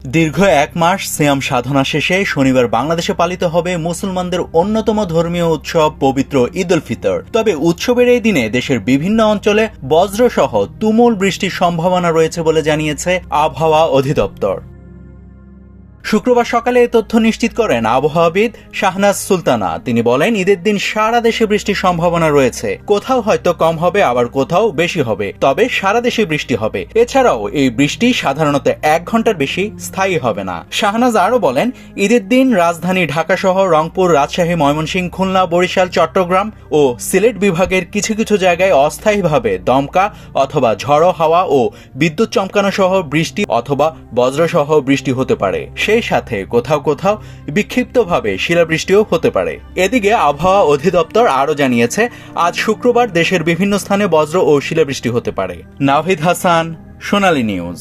দীর্ঘ এক মাস সিয়াম সাধনা শেষে শনিবার বাংলাদেশে পালিত হবে মুসলমানদের অন্যতম ধর্মীয় উৎসব পবিত্র ঈদ উল ফিতর। তবে উৎসবের এই দিনে দেশের বিভিন্ন অঞ্চলে বজ্রসহ তুমুল বৃষ্টির সম্ভাবনা রয়েছে বলে জানিয়েছে আবহাওয়া অধিদপ্তর। শুক্রবার সকালে এই তথ্য নিশ্চিত করেন আবহাওয়াবিদ শাহনাজ সুলতানা। তিনি বলেন, ঈদের দিন সারা দেশে বৃষ্টির সম্ভাবনা রয়েছে। কোথাও হয়তো কম হবে, আবার কোথাও বেশি হবে, তবে সারা দেশে বৃষ্টি হবে। এছাড়াও এই বৃষ্টি সাধারণত 1 ঘন্টার বেশি স্থায়ী হবে না। শাহনাজ আরও বলেন, ঈদের দিন রাজধানী ঢাকা সহ রংপুর, রাজশাহী, ময়মনসিংহ, খুলনা, বরিশাল, চট্টগ্রাম ও সিলেট বিভাগের কিছু কিছু জায়গায় অস্থায়ীভাবে দমকা অথবা ঝড়ো হাওয়া ও বিদ্যুৎ চমকানো সহ বৃষ্টি অথবা বজ্রসহ বৃষ্টি হতে পারে। সেই সাথে কোথাও কোথাও বিক্ষিপ্তভাবে শিলাবৃষ্টিও হতে পারে। এদিকে আবহাওয়া অধিদপ্তর আরও জানিয়েছে, আজ শুক্রবার দেশের বিভিন্ন স্থানে বজ্র ও শিলাবৃষ্টি হতে পারে। নাভিদ হাসান, সোনালী নিউজ।